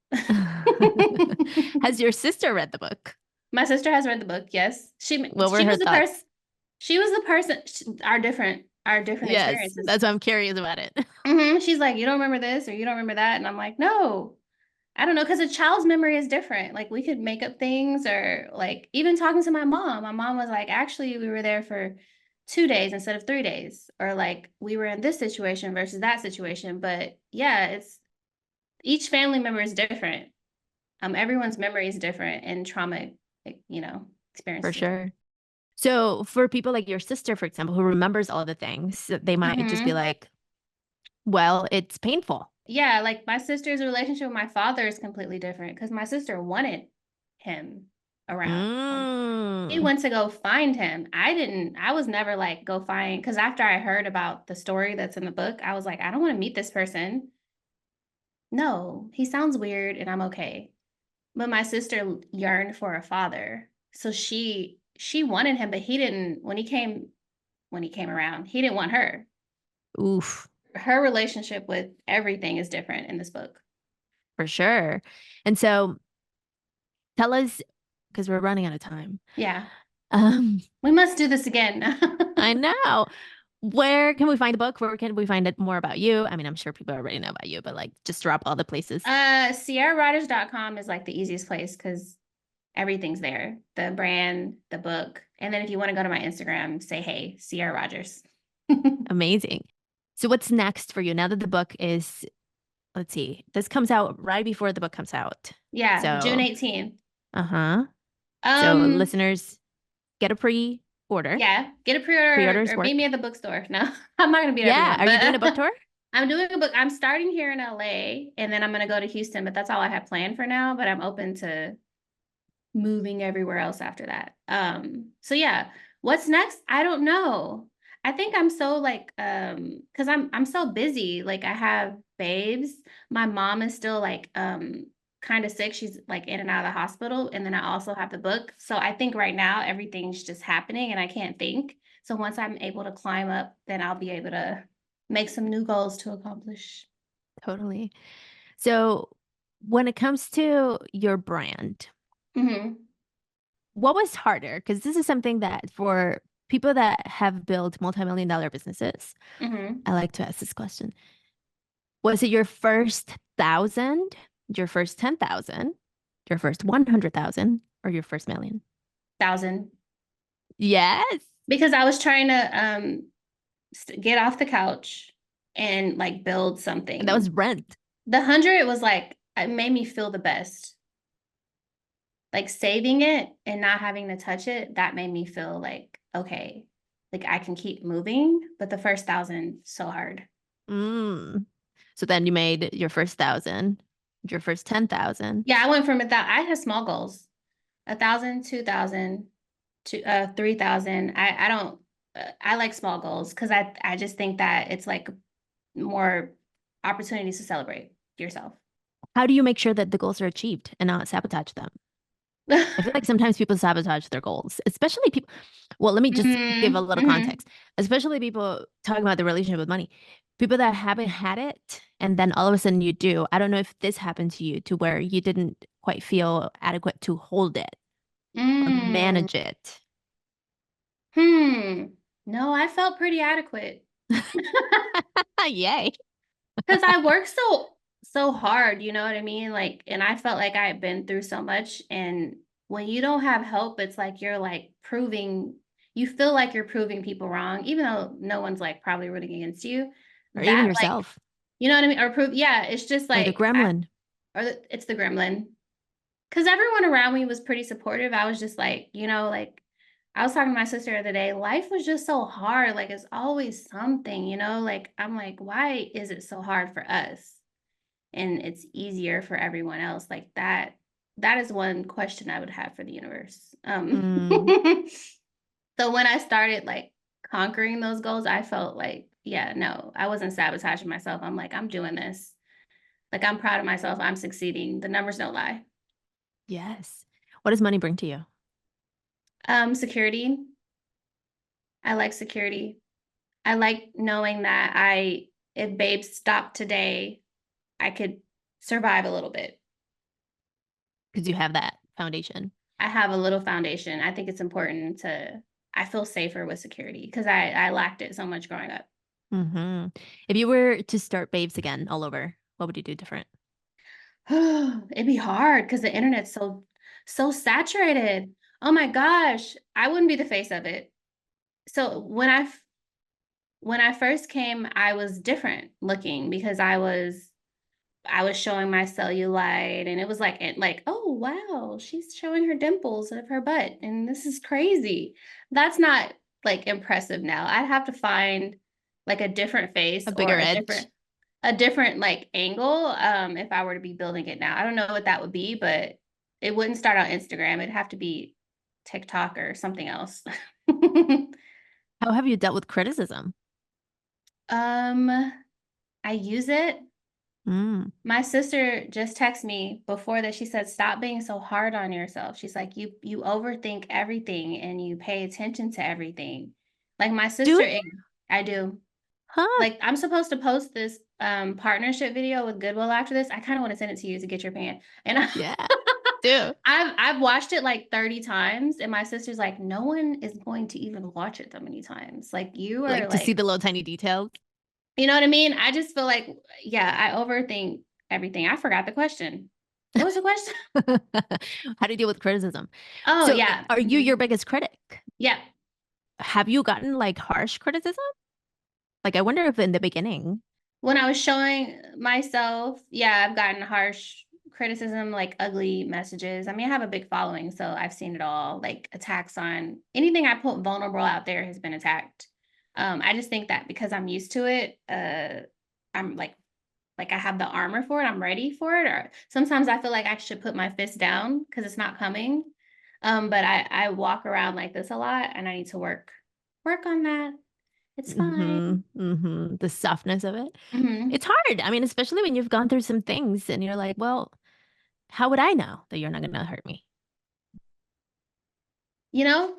Has your sister read the book? My sister has read the book. Yes, What were she her was the person. thoughts? She was the person. Our different Yes, experiences. that's why I'm curious about it. She's like, you don't remember this or you don't remember that, and I'm like, no, I don't know, because a child's memory is different. Like we could make up things, or like even talking to my mom. My mom was like, actually, we were there for 2 days instead of 3 days, or like we were in this situation versus that situation. But yeah, it's each family member is different. Everyone's memory is different and trauma, For experiences are different. sure. So for people like your sister, for example, who remembers all the things, they might just be Hmm. like, well, it's painful. Yeah, like my sister's relationship with my father is completely different because my sister wanted him around. He Mm. went to go find him. I didn't, I was never like, go find, because after I heard about the story that's in the book, I was like, I don't want to meet this person. No, he sounds weird and I'm okay. But my sister yearned for a father. So she wanted him, but he didn't, when he came when he came around. He didn't want her. Oof, Her relationship with everything is different in this book. for sure. And so tell us, because we're running out of time. Yeah. Um, We must do this again. I know. Where can we find the book? Where can we find it more about you? I mean, I'm sure people already know about you, but like just drop all the places. CieraRogers.com is like the easiest place because everything's there. The brand, the book. And then if you want to go to my Instagram, say, hey, Ciera Rogers. Amazing. So what's next for you now that the book is, let's see, this comes out right before the book comes out. Yeah, June So, 18th. uh-huh. So Um, listeners, get a pre-order. yeah, get a pre-order Pre-orders or meet work. me at the bookstore. No, I'm not gonna beat Yeah. everyone, Are you doing a book but tour? I'm doing a book. I'm starting here in LA and then I'm gonna go to Houston, but that's all I have planned for now. But I'm open to moving everywhere else after that. So yeah, what's next? I don't know. I think I'm so like because I'm so busy. Like I have babes. My mom is still like kind of sick. She's like in and out of the hospital. And then I also have the book. So I think right now everything's just happening and I can't think. So once I'm able to climb up, then I'll be able to make some new goals to accomplish. Totally. So when it comes to your brand, Hmm. what was harder? Because this is something that for people that have built multi-million-dollar businesses, Hmm. I like to ask this question. Was it your first 1,000, your first 10,000, your first 100,000, or your first million? 1,000. Yes. Because I was trying to get off the couch and like build And that was something. rent. The 100 was like it made me feel the best. Like saving it and not having to touch it, that made me feel like okay, like I can keep moving. But the first 1,000 so hard. Mm. So then you made your first 1,000, your first 10,000. Yeah, I went from I had small goals, 1,000, 2,000, to 3,000. I don't. I like small goals because I just think that it's like more opportunities to celebrate yourself. How do you make sure that the goals are achieved and not sabotage them? I feel like sometimes people sabotage their goals, especially people. Well, let me just give a Hmm. little Hmm. context, especially people talking about the relationship with money. People that haven't had it and then all of a sudden you do. I don't know if this happened to you to where you didn't quite feel adequate to hold it or Mm. manage it. Hmm. No, I felt pretty adequate. Yay. Because I worked so hard, you know what I mean? Like, and I felt like I had been through so much. And when you don't have help, it's like you're like proving, you feel like you're proving people wrong, even though no one's like probably rooting against you. Or even That like, yourself you know what I mean? Or prove, yeah, it's just or the like gremlin. it's the gremlin. Because everyone around me was pretty supportive. I was just like, like I was talking to my sister the other day, life was just so hard. Like it's always something, like I'm like, why is it so hard for us? And it's easier for everyone else. Like that is one question I would have for the universe. Mm, So when I started like conquering those goals, I felt like, yeah, no, I wasn't sabotaging myself. I'm like, I'm doing this. Like I'm proud of myself. I'm succeeding. The numbers don't lie. yes. What does money bring to you? Security. I like security. I like knowing that if babes stopped today, I could survive a little bit. Because you have that foundation. I have a little foundation. I think it's important I feel safer with security because I lacked it so much growing up. Hmm. If you were to start Babes again all over, what would you do different? It'd be hard because the internet's so saturated. Oh my gosh, I wouldn't be the face of it. So when I first came, I was different looking because I was showing my cellulite and it was like, oh wow, she's showing her dimples of her butt and this is crazy. That's not like impressive now. I'd have to find like a different face A or bigger a edge? different like angle if I were to be building it now. I don't know what that would be, but it wouldn't start on Instagram. It'd have to be TikTok or something else. How have you dealt with criticism? um I use it. Mm. My sister just texted me before that. She said, "Stop being so hard on yourself." She's like, "You overthink everything and you pay attention to everything. Like my Do sister, you? I do. Huh? Like I'm supposed to post this partnership video with Goodwill after this. I kind of want to send it to you to get your opinion. And Yeah. Do. I've watched it like 30 times, and my sister's like, no one is going to even watch it that many times. Like you are Like to see like, the little tiny details. you know what I mean? I just feel like, yeah, I overthink everything. I forgot the question. What was the question? How do you deal with criticism? Oh So, yeah. are you your biggest critic? Yeah. Have you gotten like harsh criticism? Like, I wonder if in the beginning. When I was showing myself, yeah, I've gotten harsh criticism, like ugly messages. I mean, I have a big following, so I've seen it all. Like attacks on anything I put vulnerable out there has been attacked. I just think that because I'm used to it, I'm like I have the armor for it. I'm ready for it. Or sometimes I feel like I should put my fist down because it's not coming. But I walk around like this a lot, and I need to work on that. It's fine. The softness of it. Hmm. It's hard. I mean, especially when you've gone through some things and you're like, well, how would I know that you're not going to hurt me?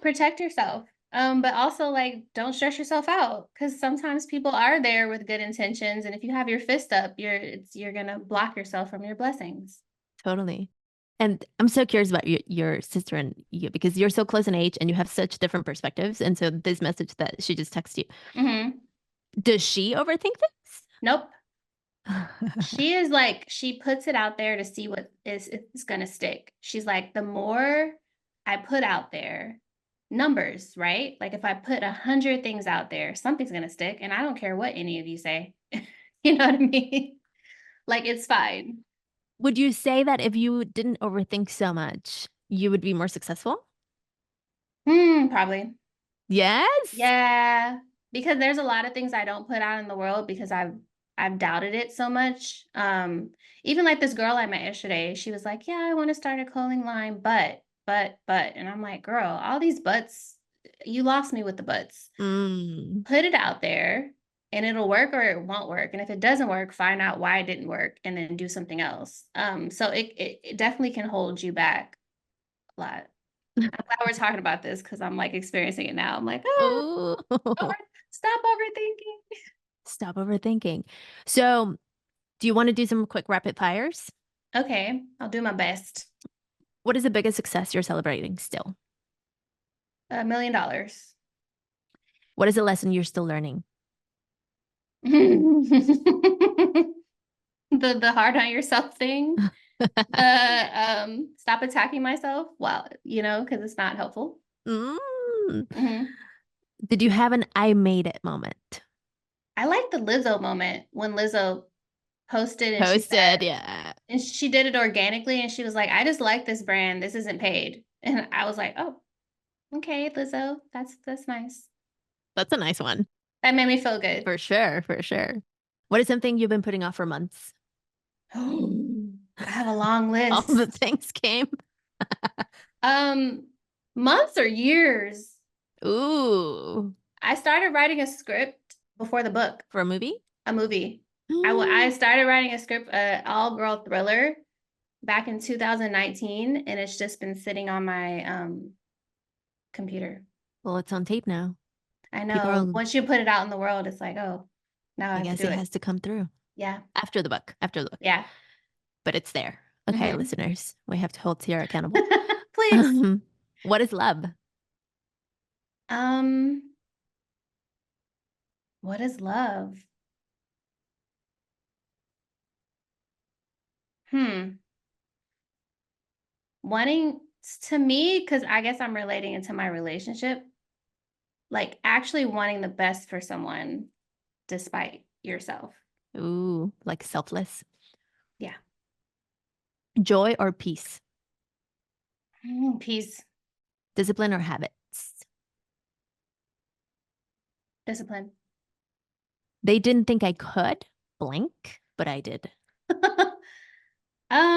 Protect yourself. But also like don't stress yourself out because sometimes people are there with good intentions, and if you have your fist up, you're gonna block yourself from your blessings. Totally. And I'm so curious about your sister and you because you're so close in age and you have such different perspectives. And so this message that she just texted Hmm. you, does she overthink Nope. this? She puts it out there to see what is gonna stick. She's like, the more I put out there, numbers, right? Like if I put 100 things out there, something's gonna stick, and I don't care what any of you say. You know what I mean? Like it's fine. Would you say that if you didn't overthink so much, you would be more successful? Probably. Yes. Yeah, because there's a lot of things I don't put out in the world because I've doubted it so much. Even like this girl I met yesterday, she was like, "Yeah, I want to start a clothing line, but," and I'm like, "Girl, all these buts, you lost me with the buts. Mm. Put it out there, and it'll work or it won't work. And if it doesn't work, find out why it didn't work, and then do something else. So it definitely can hold you back a lot. I'm glad we're talking about this because I'm like experiencing it now. I'm like, Ooh. over, stop overthinking. Stop overthinking. So, do you want to do some quick rapid fires? Okay, I'll do my best. What is the biggest success you're celebrating still? $1 million. What is a lesson you're still learning? The hard on yourself thing. Stop attacking myself. Well, because it's not helpful. Mm. Hmm. Did you have an I made it moment? I like the Lizzo moment when Lizzo posted and she said, Posted, yeah. and she did it organically, and she was like, "I just like this brand. This isn't paid." And I was like, "Oh, okay, Lizzo, that's nice." That's a nice one. That made me feel good. For sure, for sure. What is something you've been putting off for months? I have a long All the list. things came. Um, Months or years. Ooh, I started writing a script before the book, for a movie? a movie. I started writing a script, all girl thriller, back in 2019, and it's just been sitting on my computer. Well, it's on tape now. I People know. are, Once you put it out in the world, it's like, oh, now I I have to guess do it it. has to come through Yeah. after the book, after the book. Yeah. But it's there. Okay, Hmm. listeners, we have to hold Ciera accountable. Please. What is love? Um, what is love? Hmm. Wanting to me, because I guess I'm relating into my relationship, like actually wanting the best for someone despite yourself. Ooh, like selfless. Yeah. Joy or peace? Peace, Discipline or habits? discipline. They didn't think I could blank, but I did. um, I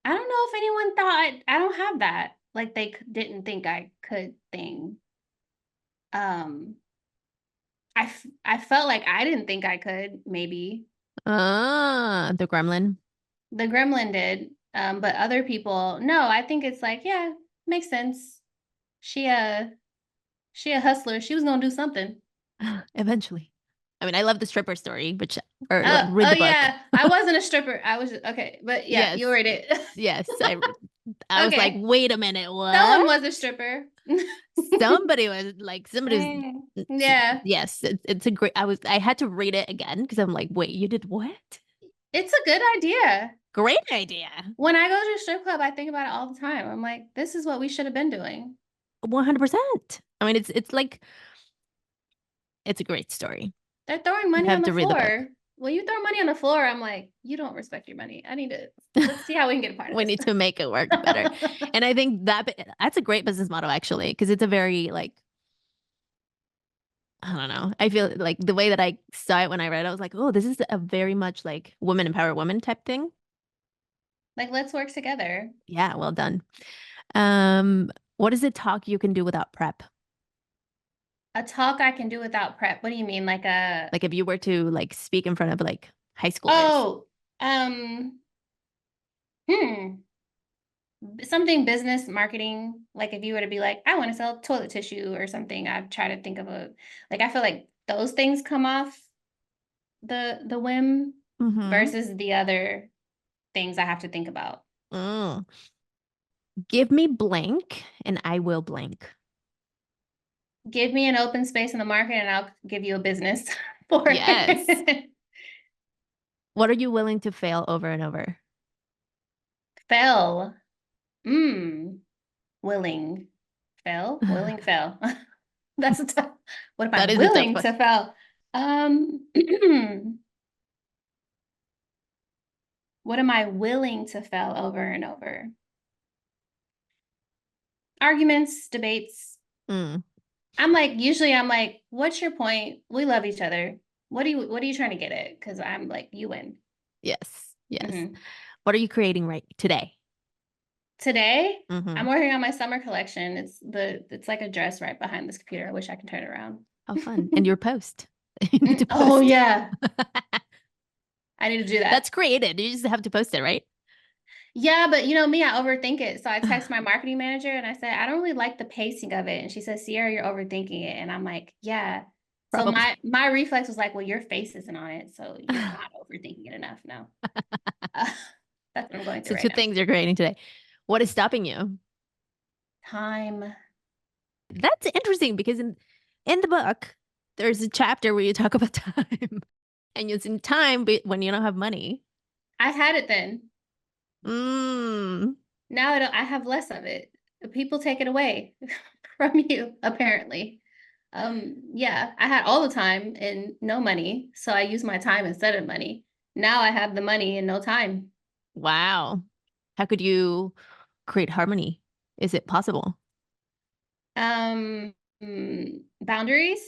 don't know if anyone thought I don't have that. Like they didn't think I could thing. Um, I felt like I didn't think I could, maybe. Ah, the gremlin. The gremlin did. But other people, no, I think it's like, yeah, makes sense. She She a hustler. She was gonna do something. Eventually. I mean, I love the stripper story, or like read Oh the book. yeah. I wasn't a stripper. I was okay, but yeah, Yes. you read it. Yes. I was like, Okay. wait a minute, Someone what? was a stripper. Somebody was, Yeah. yes, it's a great, I had to read it again because I'm like, wait, you did what? It's a good idea. Great idea. When I go to a strip club, I think about it all the time. I'm like, this is what we should have been doing. 100%. I mean, it's like, it's a great story. They're throwing You money have on the to read the book. floor. When you throw money on the floor, I'm like, you don't respect your money. Let's see how we can get a part of We this. need to make it work better. And I think that's a great business model actually, because it's a very like, I don't know. I feel like the way that I saw it when I read it, I was like, oh, this is a very much like women empower women type thing. Like, let's work together. Yeah, well done. What is a talk you can do without prep? A talk I can do without prep. What do you mean? Like a, Like if you were to like speak in front of like high schoolers. oh, um, hmm, something business marketing. Like if you were to be like, I want to sell toilet tissue or something, I'd try to think of like, I feel like those things come off the whim Mm-hmm. versus the other things I have to think about. Mm. Give me blank and I will blank. Give me an open space in the market and I'll give you a business for Yes. it. What are you willing to fail over and over? Fell. Mm. Willing. Fell? Willing fell. That's a tough. What am I That is a tough willing one. to fail? What am I willing to fail over and over? Arguments, debates. Mm. Usually I'm like, what's your point? We love each other. What are you trying to get at? Because I'm like, you win. Yes. Yes. Hmm. What are you creating right today? Today, Mm-hmm. I'm working on my summer collection. It's like a dress right behind this computer. I wish I could turn it around. How fun. And your post. You need to Oh post. yeah, I need to do that. That's created. You just have to post it, right? Yeah, but you know me, I overthink it. So I text my marketing manager and I said, I don't really like the pacing of it. And she says, Ciera, you're overthinking it. And I'm like, yeah. So Probably. my reflex was like, well, your face isn't on it, so you're not overthinking it enough. No, uh, that's what I'm going through So right two now. things you're creating today. What is stopping you? Time. That's interesting because in the book, there's a chapter where you talk about time. And it's in time but when you don't have money. I had it then. Mm. Now I have less of it. People take it away from you, apparently. Yeah, I had all the time and no money, so I used my time instead of money. Now I have the money and no time. Wow. How could you create harmony? Is it possible? Boundaries,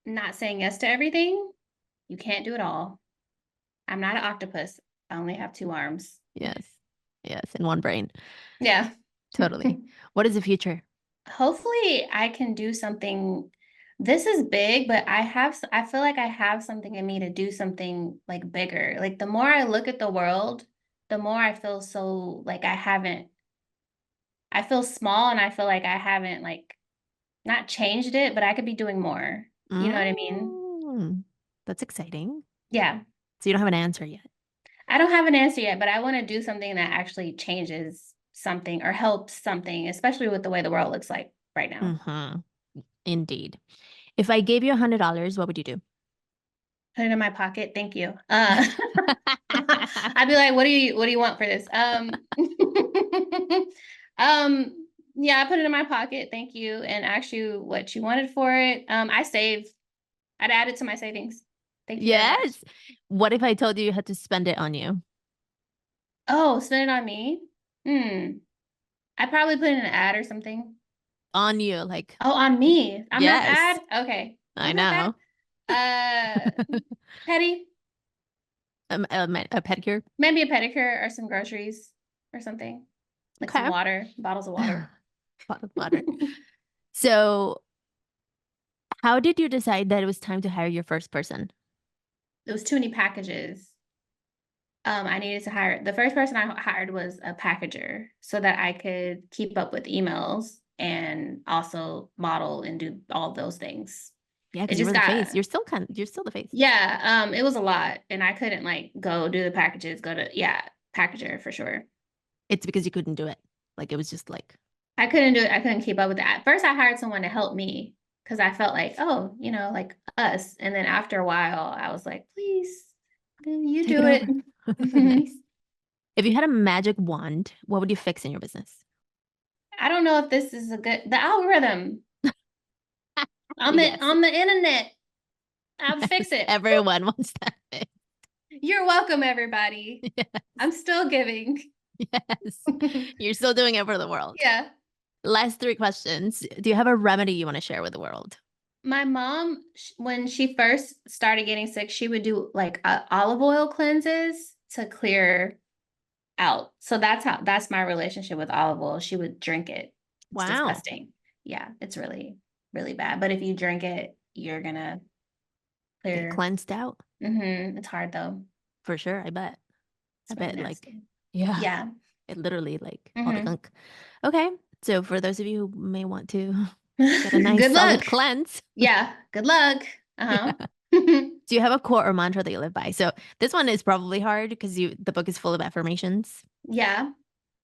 not saying yes to everything. You can't do it all. I'm not an octopus. I only have two arms. Yes. Yes. In one brain. Yeah. Totally. What is the future? Hopefully I can do something. This is big, but I feel like I have something in me to do something like bigger. Like the more I look at the world, the more I feel so like I feel small and I feel like I haven't like not changed it, but I could be doing more. You know what I mean? Mm. That's exciting. Yeah. So you don't have an answer yet. I don't have an answer yet, but I want to do something that actually changes something or helps something, especially with the way the world looks like right now. Mm-hmm. Indeed. If I gave you $100, what would you do? Put it in my pocket. Thank you. I'd be like, what do you want for this? Yeah, I put it in my pocket. Thank you. And ask you what you wanted for it. I save. I'd add it to my savings. Thank you very much. Yes. What if I told you you had to spend it on you? Oh, spend it on me? Hmm. I probably put in an ad or something. On you, like, Oh, on me. I'm not the yes, ad? Okay. I I'm not know. bad. Petty. A pedicure. Maybe a pedicure or some groceries or something. Like some Okay. water, bottles of water. Bottled water. So, how did you decide that it was time to hire your first person? There was too many packages. I needed to the first person I hired was a packager so that I could keep up with emails. and also model and do all those things. Yeah, It because you just were the got face. You're still the face. yeah, it was a lot, and I couldn't like go do the packages, packager for sure. It's because you couldn't do it. Like it was just like I couldn't do it. I couldn't keep up with that. At first, I hired someone to help me because I felt like, oh, like us. And then after a while, I was like, please, you take do it it. over. Nice. If you had a magic wand, what would you fix in your business? I don't know if this is the algorithm on Yes. the internet. I'll fix it. Everyone wants that fix. You're welcome, everybody. Yes. I'm still giving. Yes. You're still doing it for the world. Yeah. Last 3 questions. Do you have a remedy you want to share with the world? My mom, when she first started getting sick, she would do like olive oil cleanses to clear out. So that's my relationship with olive oil. She would drink it. It's Wow. disgusting. Yeah, it's really, really bad. But if you drink it, you're gonna Get clear. cleansed out. It's hard though. For sure, I bet. It's I really bet like nasty. yeah. Yeah. It literally like all the gunk. Okay. So for those of you who may want to get a Good nice solid luck. cleanse. Yeah. Good luck. Yeah. Do you have a quote or mantra that you live by? So this one is probably hard because the book is full of affirmations. Yeah.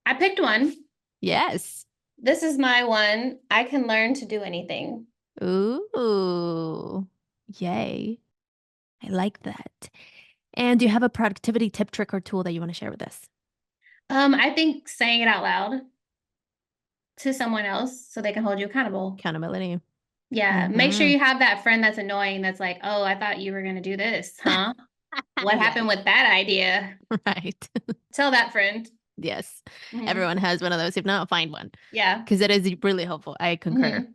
I picked one. Yes. This is my one. I can learn to do anything. Ooh. Yay. I like that. And do you have a productivity tip, trick, or tool that you want to share with us? I think saying it out loud to someone else so they can hold you accountable. Accountability. Yeah. Make sure you have that friend that's annoying that's like, oh, I thought you were going to do this, huh? What happened with that idea? Right. Tell that friend. Yes. Everyone has one of those. If not, find one. Yeah. Because it is really helpful. I concur.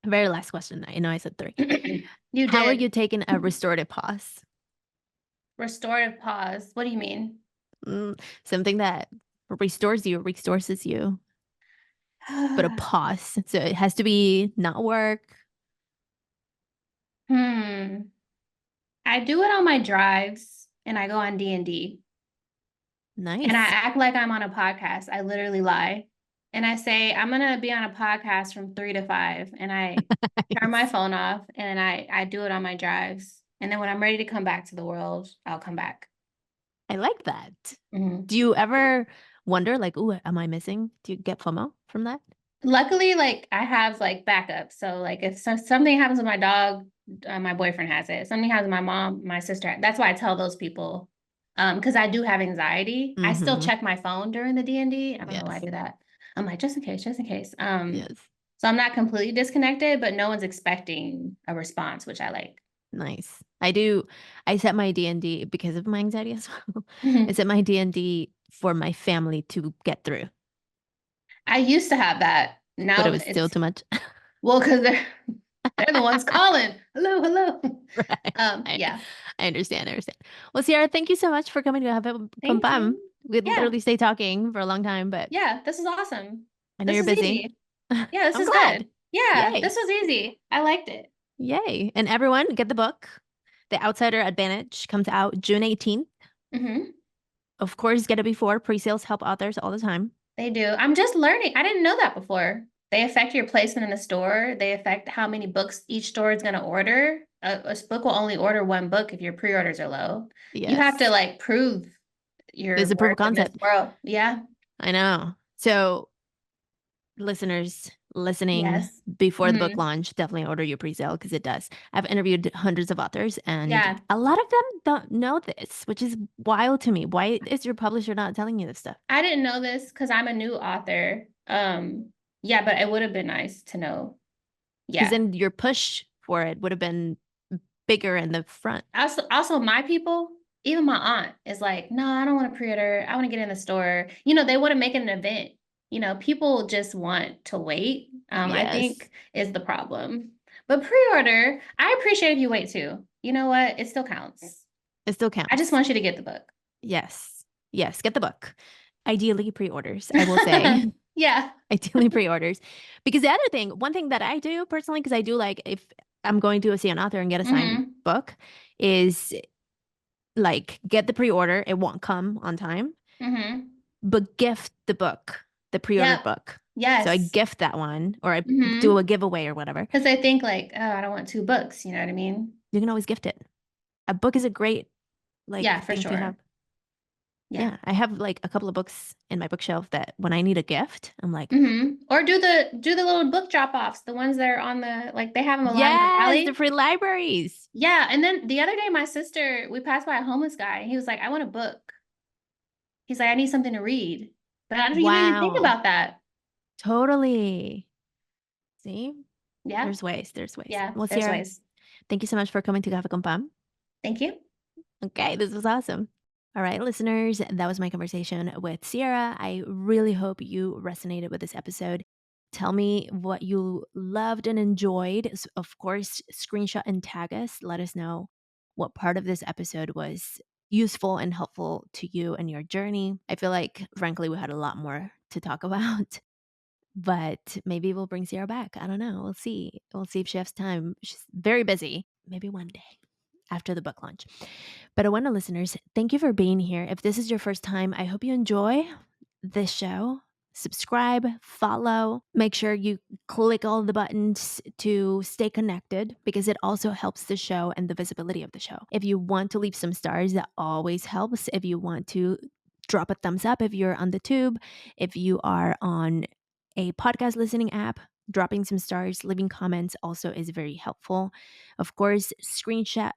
Very last question. I know I said 3. How are you taking a restorative pause? Restorative pause. What do you mean? Something that restores you, resources you, but a pause. So it has to be not work. I do it on my drives and I go on D&D. Nice. And I act like I'm on a podcast. I literally lie. And I say, I'm going to be on a podcast from 3 to 5. And I turn my phone off and I do it on my drives. And then when I'm ready to come back to the world, I'll come back. I like that. Do you ever wonder like, ooh, am I missing? Do you get FOMO from that? Luckily, like I have like backup. So like if something happens with my dog, my boyfriend has it. Something happens with my mom, my sister. That's why I tell those people. Because I do have anxiety. I still check my phone during the D&D. I don't know why I do that. I'm like, just in case, just in case. Yes. So I'm not completely disconnected, but no one's expecting a response, which I like. Nice. I do. I set my D&D because of my anxiety as well. I set my D&D for my family to get through. I used to have that. Now but it was still too much. Well, because they're the ones calling. Hello. Right. Yeah. I understand. Well, Ciera, thank you so much for coming to have a Compam. We'd literally stay talking for a long time, but yeah, this is awesome. I know you're busy. Yeah, this is glad. good. Yeah, Yay. this was easy. I liked it. Yay. And everyone, get the book. The Outsider Advantage comes out June 18th. Of course, get it before. Pre-sales help authors all the time. They do. I'm just learning. I didn't know that before. They affect your placement in the store. They affect how many books each store is going to order. A book will only order 1 book if your pre-orders are low. Yes. You have to like prove your There's a proof of concept. World. Yeah. I know. So listeners listening before the book launch, definitely order your pre-sale because it does. I've interviewed hundreds of authors and a lot of them don't know this, which is wild to me. Why is your publisher not telling you this stuff? I didn't know this because I'm a new author. Yeah, but it would have been nice to know. Yeah. Because then your push for it would have been bigger in the front. Also my people, even my aunt is like, no, I don't want to pre-order. I want to get in the store. They want to make it an event. People just want to wait. I think is the problem. But pre-order, I appreciate if you wait too. You know what? It still counts. It still counts. I just want you to get the book. Yes, get the book. Ideally pre-orders, I will say. Yeah. Ideally pre-orders. Because the other thing, one thing that I do personally, because I do like if I'm going to see an author and get a signed book, is like get the pre-order. It won't come on time. But gift the book, the pre-ordered book. So I Yes. gift that one, or I do a Mhm. giveaway or whatever. 'Cause I think like, "Oh, I don't want 2 books," you know what I mean? You can always gift it. A book is a great Yeah, like for thing to have. sure. Yeah. Yeah, I have like a couple of books in my bookshelf that when I need a gift, I'm like, Mhm. Or do the little book drop-offs, the ones that are on the like, they have them along the yes, the alley. free libraries. Yeah, and then the other day, my sister we passed by a homeless guy, and he was like, "I want a book." He's like, "I need something to read." But I don't you didn't even think Wow, about that. totally. See, Yeah. there's ways. There's ways. Yeah, Well, there's Ciera, ways. thank you so much for coming to Cafe Con Pam. Thank you. Okay, this was awesome. All right, listeners, that was my conversation with Ciera. I really hope you resonated with this episode. Tell me what you loved and enjoyed. Of course, screenshot and tag us. Let us know what part of this episode was useful and helpful to you and your journey. I feel like, frankly, we had a lot more to talk about, but maybe we'll bring Ciera back. I don't know. We'll see. We'll see if she has time. She's very busy. Maybe one day after the book launch. But Awena listeners, thank you for being here. If this is your first time, I hope you enjoy this show. Subscribe, follow, make sure you click all the buttons to stay connected because it also helps the show and the visibility of the show. If you want to leave some stars, that always helps. If you want to drop a thumbs up, if you're on the tube, if you are on a podcast listening app, dropping some stars, leaving comments also is very helpful. Of course, screenshot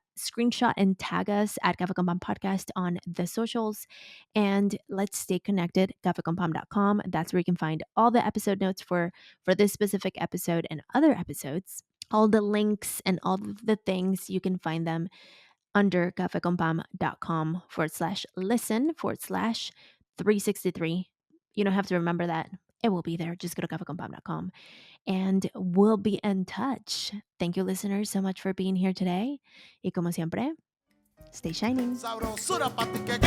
and tag us at Cafe Con Pam Podcast on the socials. And let's stay connected, cafeconpam.com. That's where you can find all the episode notes for this specific episode and other episodes. All the links and all the things, you can find them under cafeconpam.com/listen/363. You don't have to remember that. It will be there. Just go to cafeconpam.com and we'll be in touch. Thank you, listeners, so much for being here today. Y como siempre, stay shining. Sabrosura pa' ti que